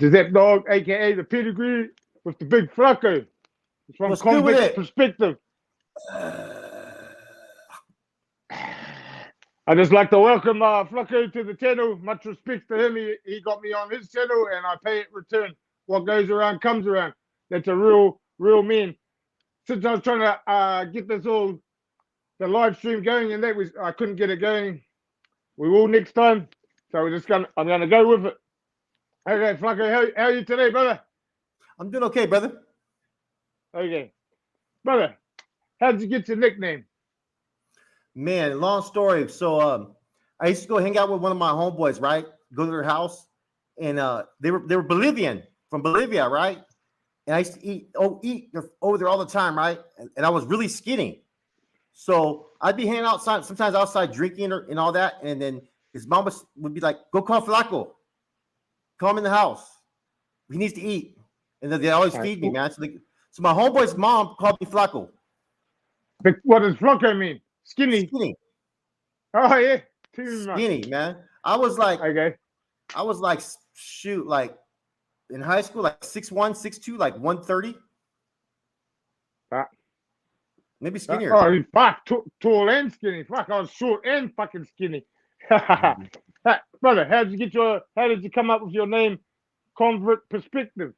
The ZAPDOG, aka the Pedigree, with the big FLACO. It's from convict perspective. I just like to welcome FLACO to the channel. Much respect to him. He got me on his channel, and I pay it return. What goes around comes around. That's a real man. Since I was trying to get the live stream going, and I couldn't get it going. We will next time. So I'm gonna go with it. Okay, FLACO, how are you today, brother? I'm doing okay, brother. Okay, brother, how did you get your nickname? Man, long story. So I used to go hang out with one of my homeboys, right? Go to their house, and they were Bolivian, from Bolivia, right? And I used to eat over there all the time, right? And I was really skinny. So I'd be hanging outside, sometimes outside drinking and all that. And then his mom would be like, go call FLACO. Call him in the house. He needs to eat. And then they always feed me, man. So my homeboy's mom called me FLACO. But what does FLACO mean? Skinny. Skinny. Oh, yeah. Skinny, man. I was like, shoot, like in high school, like 6'1", 6'2", like 130. Maybe skinnier. Oh, fuck, tall and skinny. Fuck, I was short and fucking skinny. Brother, how did you come up with your name, Convict Perspective?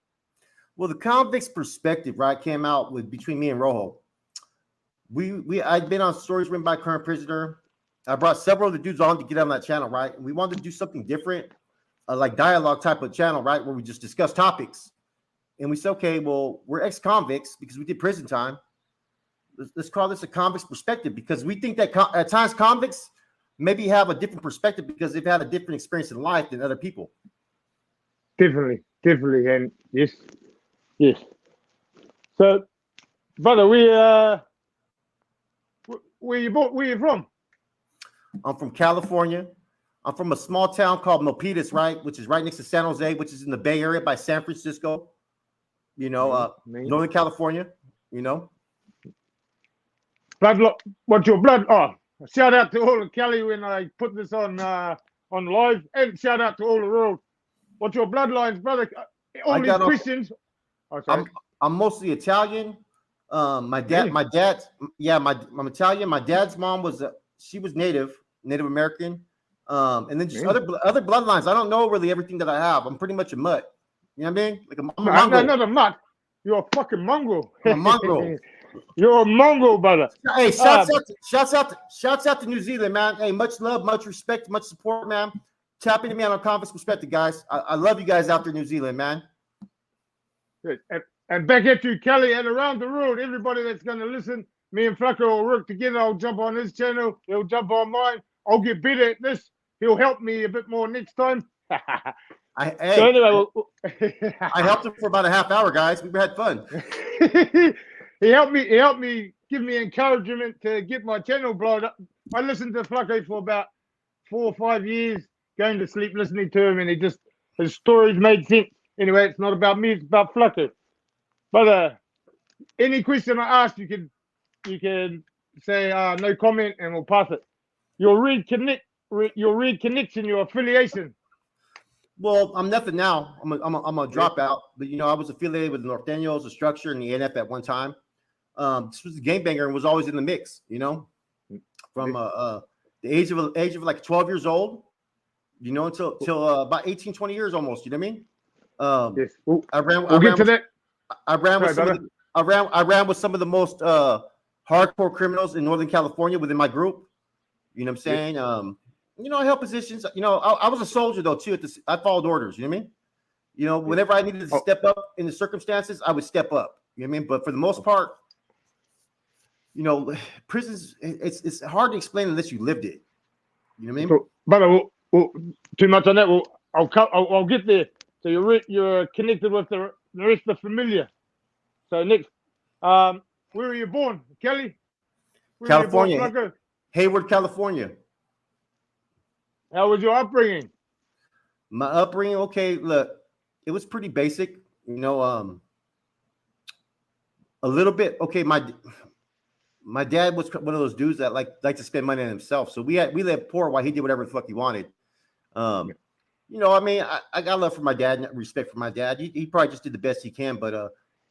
Well, the Convict's Perspective, right, came out between me and Rojo. I'd been on stories written by current prisoner. I brought several of the dudes on to get on that channel, right? And we wanted to do something different, like dialogue type of channel, right, where we just discuss topics. And we said, okay, well, we're ex-convicts because we did prison time. Let's call this a convict's perspective, because we think that at times convicts maybe have a different perspective because they've had a different experience in life than other people. Definitely, and yes. So, brother, where you from? I'm from California. I'm from a small town called Milpitas, right, which is right next to San Jose, which is in the Bay Area by San Francisco. You know, Northern California. You know. What's your blood? Oh, shout out to all of Cali when I put this on live, and shout out to all the world. What's your bloodlines, brother? All these Christians. I'm mostly Italian. I'm Italian. My dad's mom was Native American. And then just other bloodlines. I don't know really everything that I have. I'm pretty much a mutt. You know what I mean? Like I'm a mongrel. Not a mutt. You're a fucking mongrel. I'm a mongrel. You're a mongrel, brother. Hey, shouts out to New Zealand, man. Hey, much love, much respect, much support, man. Tap into me on Convict's Perspective, guys. I love you guys out there in New Zealand, man. Good. And back at you, Kelly, and around the world, everybody that's going to listen, me and FLACO will work together. I'll jump on his channel. He'll jump on mine. I'll get better at this. He'll help me a bit more next time. I helped him for about a half hour, guys. We had fun. He helped me, give me encouragement to get my channel blown up. I listened to FLACO for about 4 or 5 years, going to sleep listening to him, and his stories made sense. Anyway, it's not about me, it's about FLACO. But any question I ask, you can say no comment, and we'll pass it. Your read connection, your affiliation. Well, I'm nothing now. I'm a dropout, but you know, I was affiliated with the Norteños, the Structure, and the NF at one time. This was a game banger and was always in the mix, you know, from the age of like 12 years old, you know, until about 18, 20 years almost. You know what I mean? Yes. I ran with some of the most hardcore criminals in Northern California within my group. You know what I'm saying? Yes. You know, I held positions. You know, I was a soldier though too. I followed orders. You know what I mean? You know, whenever I needed to step up in the circumstances, I would step up. You know what I mean? But for the most part, you know, prisons, it's hard to explain unless you lived it. You know what I mean? So, but too much on that. I'll get there. So you're connected with the rest of the familia. So next, where were you born, Kelly? California. Hayward, California. How was your upbringing? My upbringing, okay, look, it was pretty basic, you know, a little bit. Okay, my dad was one of those dudes that like to spend money on himself. So we lived poor while he did whatever the fuck he wanted. You you know, I mean, I got love for my dad and respect for my dad. He probably just did the best he can, but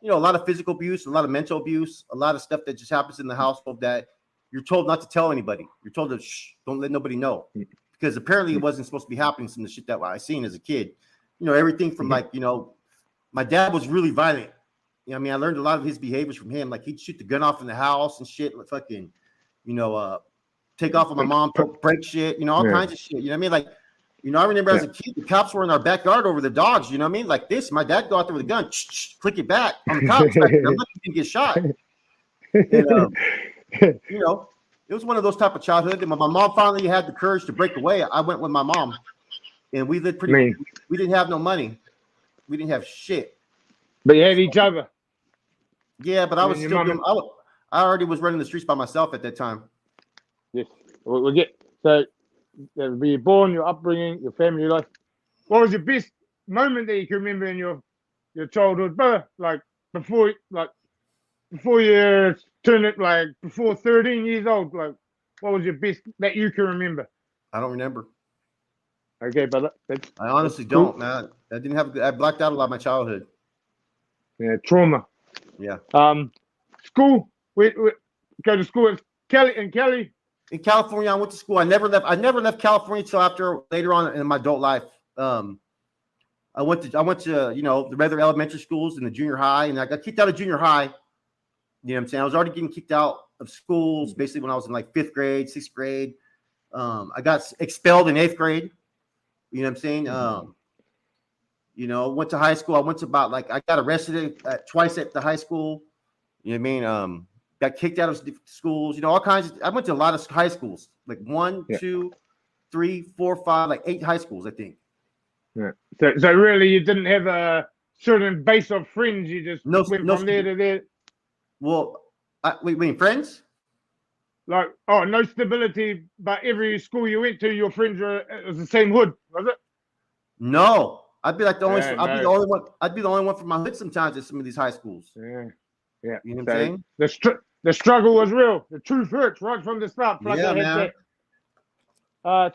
you know, a lot of physical abuse, a lot of mental abuse, a lot of stuff that just happens in the household that you're told not to tell anybody. You're told to shh, don't let nobody know, because apparently it wasn't supposed to be happening. Some of the shit that I seen as a kid, you know, everything from like, you know, my dad was really violent. You know, I mean, I learned a lot of his behaviors from him. Like he'd shoot the gun off in the house and shit, like fucking, you know, take off on my mom, break shit, you know, all kinds of shit. You know what I mean? Like, you know, I remember as a kid, the cops were in our backyard over the dogs. You know what I mean? Like this, my dad go out there with a gun, click it back on the cops. I'm lucky he didn't get shot. And, you know, it was one of those type of childhood. And when my mom finally had the courage to break away, I went with my mom, and we lived pretty. We didn't have no money. We didn't have shit. But you had each other. Yeah, but I was still doing. I already was running the streets by myself at that time. Yes, we'll get so. Were you born, your upbringing, your family life? What was your best moment that you can remember in your childhood, brother? Like before you turned it, like before 13 years old. Like, what was your best that you can remember? I don't remember. Okay, brother. I honestly don't, man. I didn't have. I blacked out a lot of my childhood. Yeah, trauma. Yeah. School. We go to school in Cali. In California, I went to school. I never left California until later on in my adult life. I went to you know, the regular elementary schools and the junior high, and I got kicked out of junior high. You know what I'm saying? I was already getting kicked out of schools basically when I was in like 5th grade, 6th grade. I got expelled in 8th grade. You know what I'm saying? You know, went to high school. I went to I got arrested twice at the high school. You know what I mean? Got kicked out of schools, you know, all kinds of. I went to a lot of high schools, like 1, 2, 3, 4, 5, like 8 high schools, I think. Yeah. So really, you didn't have a certain base of friends. You just went from there to there. Well, we mean friends? Like, no stability, but every school you went to, your friends were it was the same hood, was it? No, I'd be like the only. I'd be the only one. I'd be the only one from my hood sometimes at some of these high schools. Yeah. You know what I'm saying? The struggle was real. The truth hurts right from the start. Yeah, man.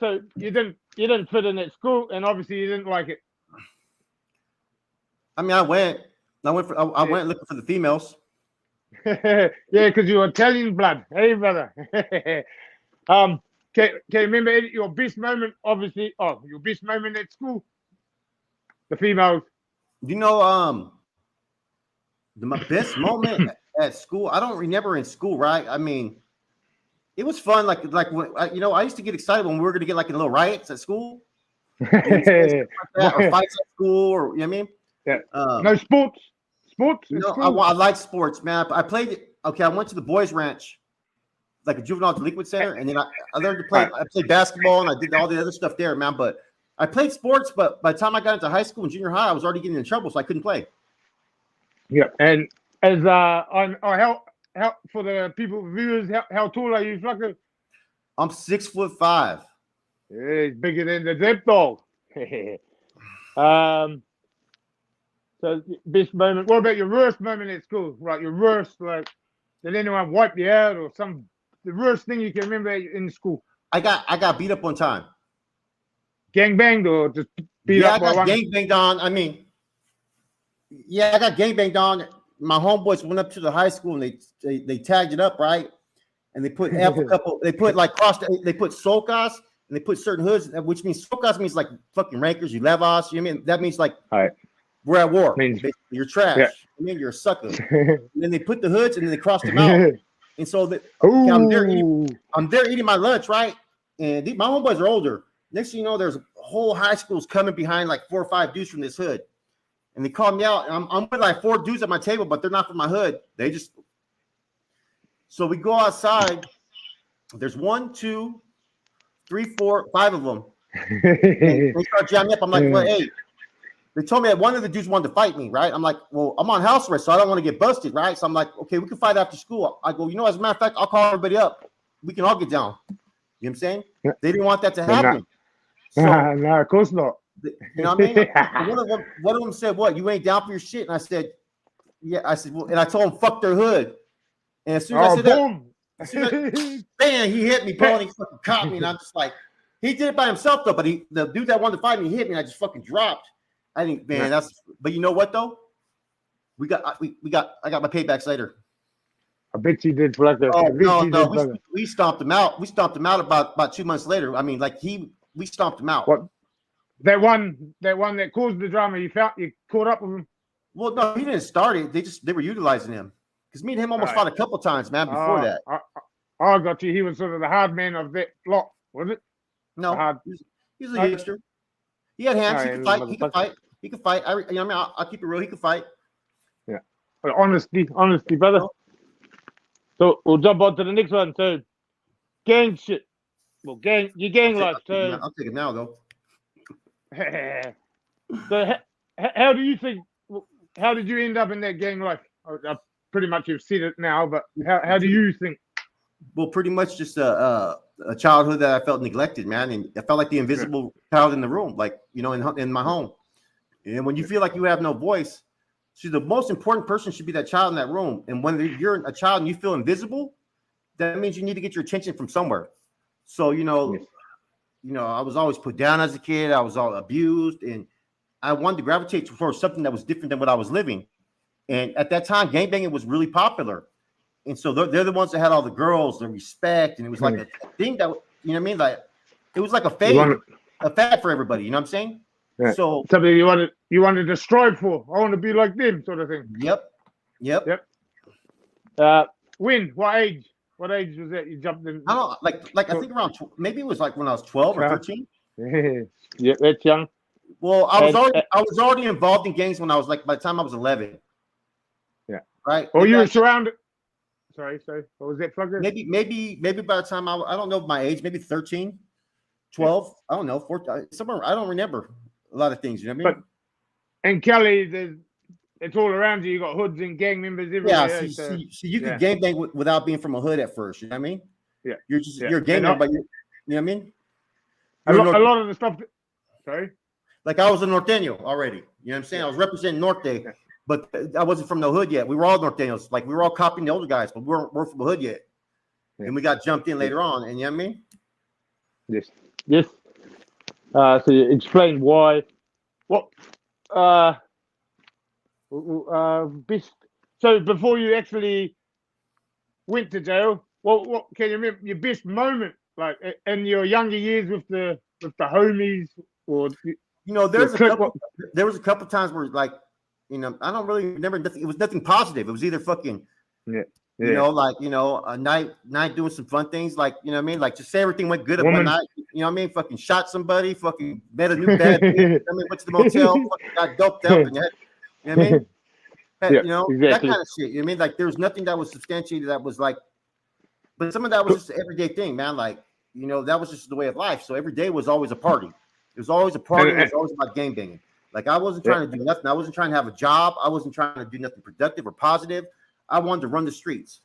So you didn't fit in at school, and obviously you didn't like it. I mean, I went looking for the females. Yeah, because you're Italian blood, hey brother. Can you remember your best moment? Obviously, your best moment at school. The females. You know, my best moment at school. I don't remember in school, right? I mean, it was fun. Like when you know, I used to get excited when we were going to get like in little riots at school, or fights at school, or you know what I mean? Yeah. No sports. Sports. No, I like sports, man. I played. Okay, I went to the boys' ranch, like a juvenile delinquent center, and then I learned to play. I played basketball and I did all the other stuff there, man. But I played sports, but by the time I got into high school and junior high, I was already getting in trouble, so I couldn't play. Yeah, and as how for the people viewers, how tall are you, Flaco? I'm 6'5". Yeah, he's bigger than the ZAPDOG. So best moment. What about your worst moment at school? Right, your worst, like, did anyone wipe you out or the worst thing you can remember in school? I got beat up one time. Gang banged or just beat up? Yeah, I got gang banged on. I mean, yeah, I got gang banged on. My homeboys went up to the high school and they tagged it up, right? And they put they put like they put socas and they put certain hoods, which means socas means like fucking rankers, you levas, you know what I mean? That means like we're at war. You're trash. Yeah. I mean, you're a sucker. And then they put the hoods and then they crossed them out. And so I'm there eating my lunch, right? And my homeboys are older. Next thing you know, there's whole high schools coming behind like 4 or 5 dudes from this hood. And they called me out. And I'm with like 4 dudes at my table, but they're not from my hood. So we go outside. There's 1, 2, 3, 4, 5 of them. And they start jamming up. I'm like, well, hey. They told me that one of the dudes wanted to fight me, right? I'm like, well, I'm on house arrest, so I don't want to get busted, right? So I'm like, okay, we can fight after school. I go, you know, as a matter of fact, I'll call everybody up. We can all get down. You know what I'm saying? They didn't want that to happen. No, of course not. You know what I mean? One of them said, what, you ain't down for your shit? And I said, yeah. I said, well, and I told them, fuck their hood. And as soon as I said that, bam, he hit me, bro, and he fucking caught me. And I'm just like, He did it by himself though, but the dude that wanted to fight me hit me, and I just fucking dropped. I think, man, but you know what though? I got my paybacks later. I bet you did, Flacco. Oh no, we stomped him out. We stomped him out about 2 months later. I mean, like we stomped him out. What? That one that caused the drama. You caught up with him. Well, no, he didn't start it. They were utilizing him because me and him almost fought a couple times, man. Before that, I got you. He was sort of the hard man of that lot, was it? No, he's a youngster. He had hands. He could fight. He could fight. I'll keep it real. He could fight. Yeah, but honesty, brother. So we'll jump on to the next one. So, gang shit. Well, your gang life. So I'll take it now, though. So, how do you think? How did you end up in that gang life? I pretty much you've said it now, but how do you think? Well, pretty much just a childhood that I felt neglected, man, and I felt like the invisible child in the room, like in my home. And when you feel like you have no voice, see, the most important person should be that child in that room. And when you're a child and you feel invisible, that means you need to get your attention from somewhere. So I was always put down as a kid. I was all abused, and I wanted to gravitate towards something that was different than what I was living. And at that time, gangbanging was really popular. And so they're the ones that had all the girls, the respect, and it was like a thing that, you know what I mean? Like it was like a fad for everybody. You know what I'm saying? Yeah. So something you wanted to strive for. I want to be like them, sort of thing. Yep. When? What age? What age was that you jumped in? I don't know, like I think around maybe it was like when I was 12 or 13. Yeah, that's young. Well, I was already involved in gangs when I was by the time I was 11. Yeah. Right. Oh, you were surrounded. Sorry. What was that, Flugger? Maybe by the time I don't know my age, maybe 13, 12. I don't know, 14. Somewhere I don't remember a lot of things. You know what I mean? But in Kelly, it's all around you. You got hoods and gang members everywhere. Yeah. So you can gangbang without being from a hood at first. You know what I mean? Yeah. You're a gang member, but you know what I mean? A lot of the stuff. Sorry. Like I was a norteño already. You know what I'm saying? I was representing Norte, but I wasn't from the hood yet. We were all norteños. Like we were all copying the older guys, but we weren't from the hood yet. And we got jumped in later on. And you know what I mean? Yes. So you explain why. What? Best. So before you actually went to jail, what can you remember your best moment, like in your younger years with the homies, or there was a couple times where I don't really remember nothing. It was nothing positive. It was either fucking a night doing some fun things, like you know what I mean, like just say everything went good at one night. You know what I mean? Fucking shot somebody. Fucking met a new bad bitch. I mean, went to the motel. Fucking got doped up. And you know what I mean? Exactly. That kind of shit. You know what I mean? Like there was nothing that was substantiated that was like, but some of that was just an everyday thing, man. Like that was just the way of life. So every day was always a party. It was always a party. It was always about gangbanging. Like I wasn't trying to do nothing. I wasn't trying to have a job. I wasn't trying to do nothing productive or positive. I wanted to run the streets.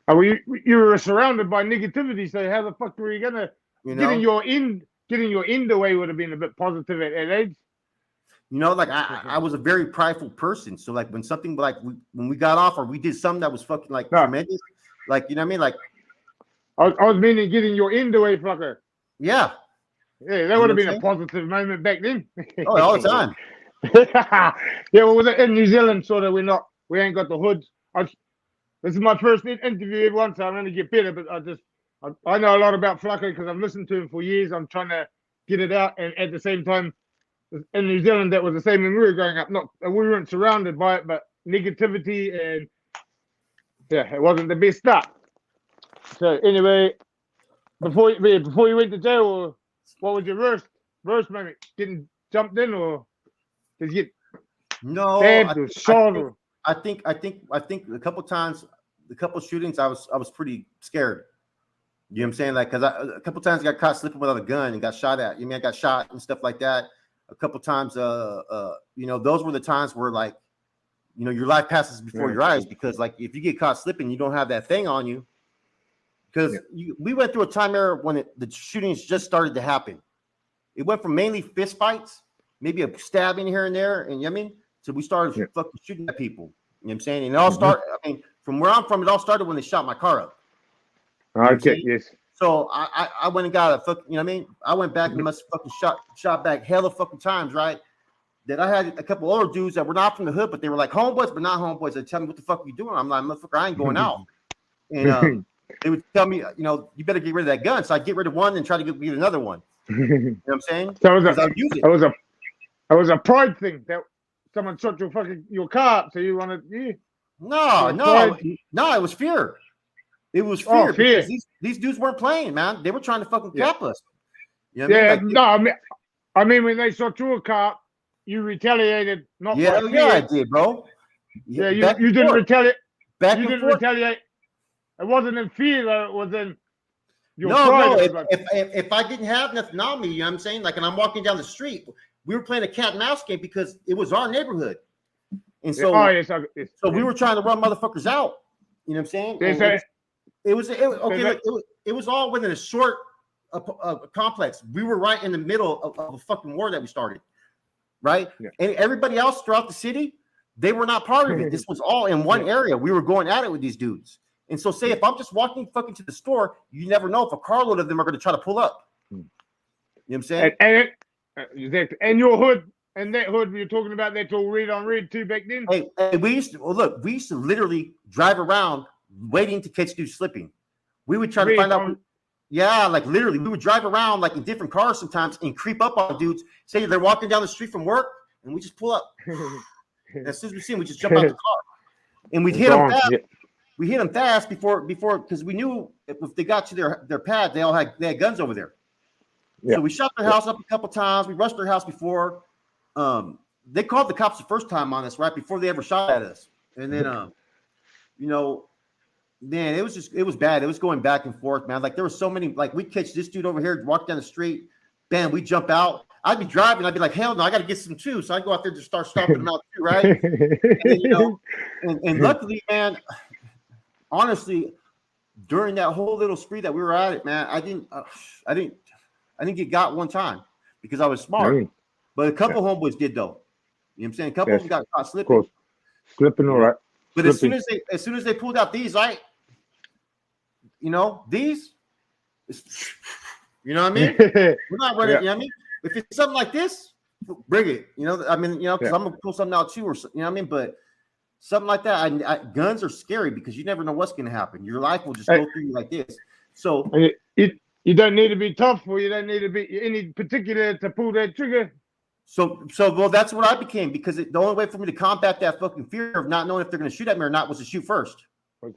Oh, well, you were surrounded by negativity. So how the fuck were you gonna getting your end away would have been a bit positive at that age? Like I was a very prideful person. So like when something like when we got off or we did something that was fucking like tremendous, like you know what I mean? Like I was meaning getting your end away, fucker. Yeah. Yeah, that would have been a positive moment back then. Oh, all the time. Yeah, well, in New Zealand, sort of, we ain't got the hoods. This is my first interview everyone, so I'm going to get better. But I know a lot about FLACO because I've listened to him for years. I'm trying to get it out, and at the same time, in New Zealand, that was the same when we were growing up. We weren't surrounded by it, but negativity and it wasn't the best start. So anyway, before you went to jail, what was your worst moment? Getting jumped in, or did you get stabbed or shot? I think a couple times, a couple shootings, I was pretty scared. You know what I'm saying? Like, cause a couple times I got caught slipping without a gun and got shot at. I got shot and stuff like that. A couple times, those were the times where like, your life passes before your eyes, because like if you get caught slipping, you don't have that thing on you. Because we went through a time era when the shootings just started to happen. It went from mainly fist fights, maybe a stabbing here and there, and you know what I mean? So we started fucking shooting at people. You know what I'm saying? And it all started, from where I'm from, it all started when they shot my car up. Okay, yes. So I went and got a fucking, you know what I mean? I went back and must fucking shot back hella fucking times, right? That I had a couple older dudes that were not from the hood, but they were like homeboys, but not homeboys. They tell me, what the fuck are you doing? I'm like, motherfucker, I ain't going out. And they would tell me, you know, you better get rid of that gun. So I get rid of one and try to get another one. You know what I'm saying? So it was a pride thing that someone shot your car up, so you wanted No, it was fear. It was fear, because these dudes weren't playing, man. They were trying to fucking cap us. You know what I mean? I mean when they shot your car, you retaliated. Not yeah, I did, bro. Yeah, you didn't retaliate. You didn't retaliate. It wasn't in fear, though. It was in your pride. No. If I didn't have nothing on me, you know what I'm saying? Like, and I'm walking down the street, we were playing a cat and mouse game because it was our neighborhood, and so so we were trying to run motherfuckers out. You know what I'm saying? It was all within a short complex. We were right in the middle of a fucking war that we started, right? Yeah. And everybody else throughout the city, they were not part of it. This was all in one area. We were going at it with these dudes. And so, say if I'm just walking fucking to the store, you never know if a carload of them are going to try to pull up. You know what I'm saying? And your hood and that hood you're talking about, that's all red on red too back then. Hey, we used to literally drive around waiting to catch dudes slipping. We would try to find out. Yeah, like literally, we would drive around like in different cars sometimes and creep up on dudes. Say they're walking down the street from work, and we just pull up. As soon as we see them, we just jump out the car, and we'd hit them fast. Yeah. We hit them fast before because we knew if they got to their pad, they had guns over there. Yeah. So we shot their house up a couple times. We rushed their house before. They called the cops the first time on us right before they ever shot at us, and then you know. Man, it was bad. It was going back and forth, man. Like there were so many, like we'd catch this dude over here, walk down the street, bam, we jump out. I'd be driving, I'd be like, hell no, I got to get some too. So I'd go out there to start stomping them out too, right? And then, you know, and luckily, man, honestly, during that whole little spree that we were at it, man, I didn't get got one time because I was smart. But a couple homeboys did though. You know what I'm saying? A couple of them got caught slipping. Slipping, all right. But as soon as they pulled out these, right? You know, these, you know what I mean? We're not running, you know what I mean? If it's something like this, bring it. You know, I mean, you know, because I'm gonna pull something out too, or you know what I mean? But something like that, guns are scary because you never know what's gonna happen. Your life will just go through you like this. So you don't need to be tough, or you don't need to be any particular to pull that trigger. So well, that's what I became because the only way for me to combat that fucking fear of not knowing if they're gonna shoot at me or not was to shoot first.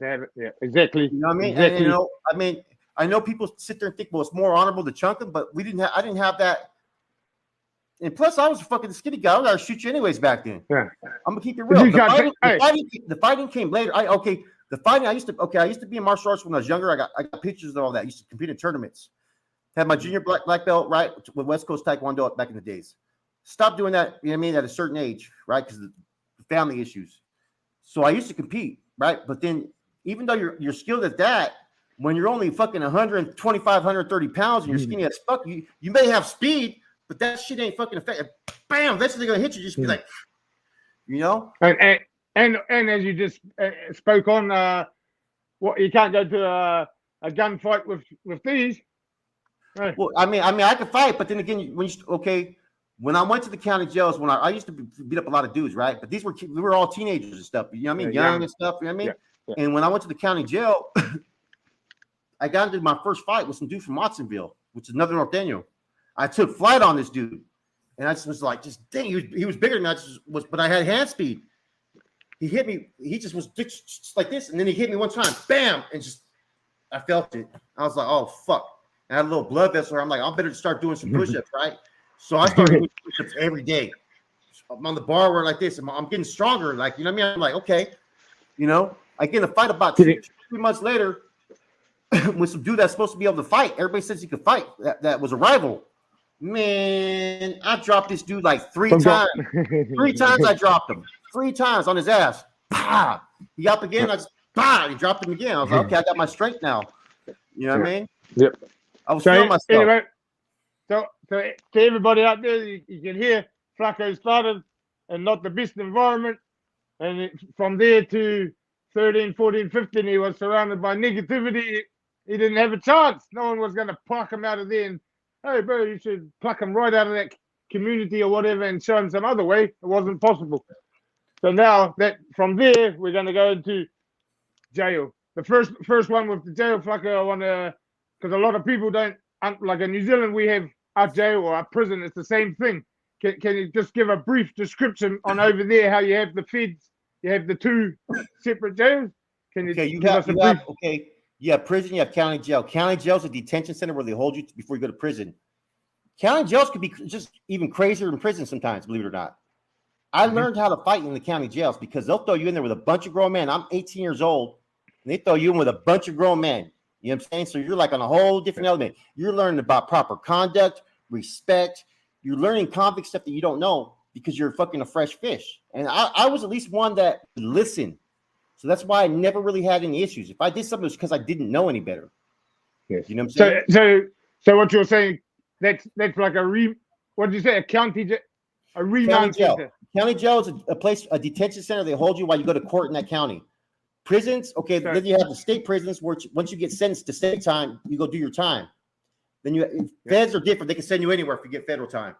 Yeah, exactly. You know what I mean? Exactly. And, you know, I mean, I know people sit there and think, well, it's more honorable to chunk them, but I didn't have that. And plus, I was a fucking skinny guy. I was gonna shoot you anyways back then. Yeah. I'm gonna keep it real. The fighting came later. I used to be in martial arts when I was younger. I got pictures of all that. I used to compete in tournaments. Had my junior black belt, right, with West Coast Taekwondo back in the days. Stopped doing that, you know what I mean, at a certain age, right? Because of the family issues. So I used to compete, right? But then even though you're skilled at that, when you're only fucking 125, 130 pounds and you're skinny as fuck, you may have speed, but that shit ain't fucking effective. Bam, eventually they're gonna hit you. Just be like, you know. And as you just spoke on, what you can't go to a gunfight with these. Right. Well, I mean, I could fight, but then again, when I went to the county jails, when I used to beat up a lot of dudes, right? But we were all teenagers and stuff. You know what I mean? Young and stuff. You know what I mean? Yeah. And when I went to the county jail, I got into my first fight with some dude from Watsonville, which is another North Daniel. I took flight on this dude, and I just was like, dang, he was bigger than me. But I had hand speed. He hit me. He just was just like this, and then he hit me one time, bam, and I felt it. I was like, oh fuck. I had a little blood vessel. I'm like, I better start doing some push-ups, right? So I started doing push-ups every day. I'm on the bar where like this, I'm getting stronger. Like, you know what I mean? I'm like, okay, you know, I get in a fight about 3 months later with some dude that's supposed to be able to fight. Everybody says he could fight. That was a rival. Man, I dropped this dude like 3 times. 3 times I dropped him. 3 times on his ass. Bah! He got up again. He dropped him again. I was like, okay, I got my strength now. You know what I mean? Yep. I was feeling myself. Anyway, so to everybody out there, you can hear FLACO started and not the best environment. And from there to 13, 14, 15, he was surrounded by negativity. he didn't have a chance. No one was going to pluck him out of there and, hey, bro, you should pluck him right out of that community or whatever and show him some other way. It wasn't possible. So now that from there, we're going to go into jail. The first one with the jail, FLACO, I want to, because a lot of people don't, like in New Zealand, we have our jail or our prison. It's the same thing. Can you just give a brief description on over there how you have the feds, you have the two separate jails? Can you give us a brief? Okay, you have prison, you have county jail. County jail is a detention center where they hold you before you go to prison. County jails could be just even crazier than prison sometimes, believe it or not. I learned how to fight in the county jails because they'll throw you in there with a bunch of grown men. I'm 18 years old, and they throw you in with a bunch of grown men. You know what I'm saying? So you're like on a whole different element. You're learning about proper conduct, respect. You're learning convict stuff that you don't know because you're fucking a fresh fish. And I was at least one that listened. So that's why I never really had any issues. If I did something, it was because I didn't know any better. Yes. You know what I'm saying? So what you're saying, that's like what did you say? A remand center. County jail is a place, a detention center. They hold you while you go to court in that county. Prisons, okay, then you have the state prisons where once you get sentenced to state time, you go do your time. Then feds are different. They can send you anywhere if you get federal time.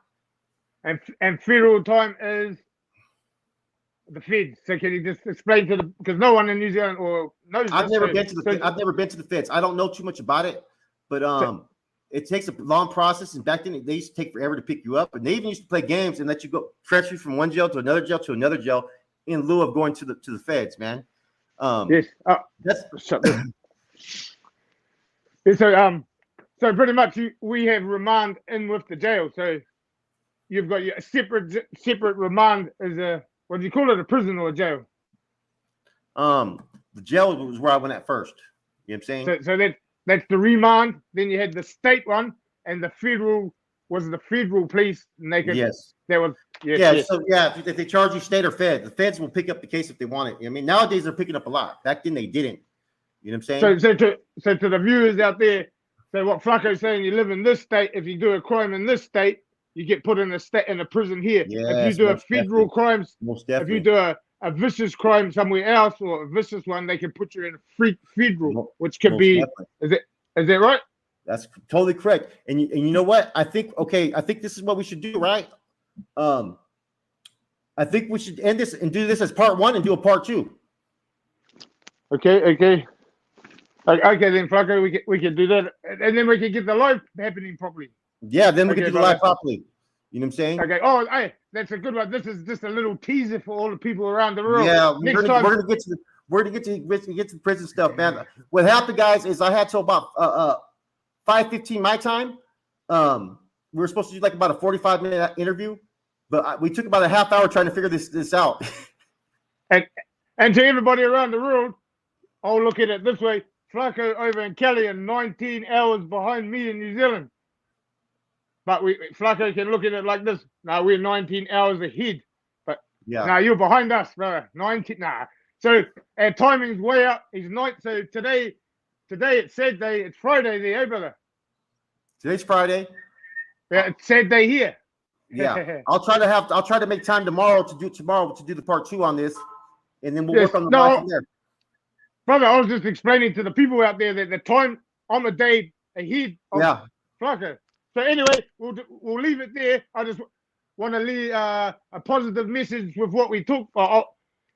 And federal time is the feds. So can you just explain to because no one in New Zealand or knows? I've never been to the feds. I don't know too much about it, but it takes a long process. And back then, they used to take forever to pick you up. And they even used to play games and let you go transfer you from one jail to another jail in lieu of going to the feds, man. Yes. So pretty much we have remand in with the jail. So you've got your separate remand as a, what do you call it, a prison or a jail? The jail was where I went at first. You know what I'm saying? So that's the remand. Then you had the state one, and the federal was the federal police. And they could, if they charge you state or fed, the feds will pick up the case if they want it. I mean, nowadays they're picking up a lot. Back then they didn't. You know what I'm saying? So to the viewers out there, so what FLACO's saying, you live in this state. If you do a crime in this state, you get put in a prison here. If you do a federal crimes, if you do a vicious crime somewhere else or a vicious one, they can put you in a federal, which could be. Definitely. Is that right? That's totally correct. And you know what? I think this is what we should do, right? I think we should end this and do this as part 1 and do a part 2. Okay, then FLACO, we can do that, and then we can get the live happening properly. Yeah, then we can do the live properly. You know what I'm saying? Okay. Oh, hey, that's a good one. This is just a little teaser for all the people around the world. Yeah, we're gonna get to the prison stuff, man. What happened, guys, is I had till about 5:15 my time. We were supposed to do like about a 45-minute interview, but we took about a half hour trying to figure this out. And to everybody around the world, I'll look at it this way: FLACO over in Cali are 19 hours behind me in New Zealand. But FLACO can look at it like this. Now we're 19 hours ahead. But now you're behind us, brother. 19. So our timing's way up. It's night. So today it's Saturday. It's Friday there, brother. Today's Friday. Yeah, it's Saturday here. Yeah. I'll try to make time tomorrow to do the part 2 on this. And then we'll work on the live from there. Brother, I was just explaining to the people out there that the time I'm a day ahead of FLACO. So anyway, we'll leave it there. I just want to leave a positive message with what we took.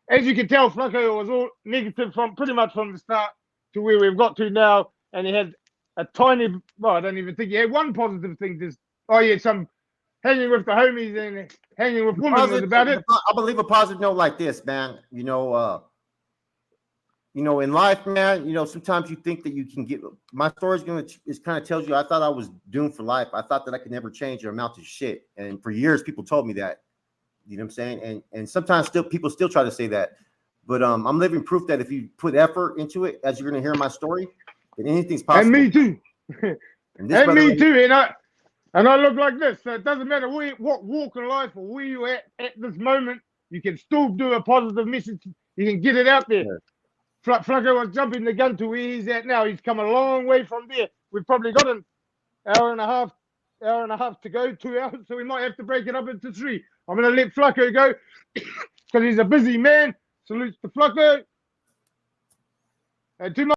As you can tell, FLACO was all negative from pretty much from the start to where we've got to now. And he had a tiny, I don't even think he had one positive thing. Just some hanging with the homies and hanging with women was about it. I believe a positive note like this, man. In life, man, sometimes you think that you can get. My story is kind of tells you I thought I was doomed for life. I thought that I could never change or amount to shit. And for years, people told me that. You know what I'm saying? And sometimes people still try to say that. But I'm living proof that if you put effort into it, as you're going to hear in my story, then anything's possible. And me too. And me too. And I look like this. So it doesn't matter what walk in life or where you're at this moment, you can still do a positive message. You can get it out there. Yeah. FLACO was jumping the gun to where he's at now. He's come a long way from there. We've probably got an hour and a half to go, 2 hours. So we might have to break it up into 3. I'm going to let FLACO go because he's a busy man. Salutes to FLACO.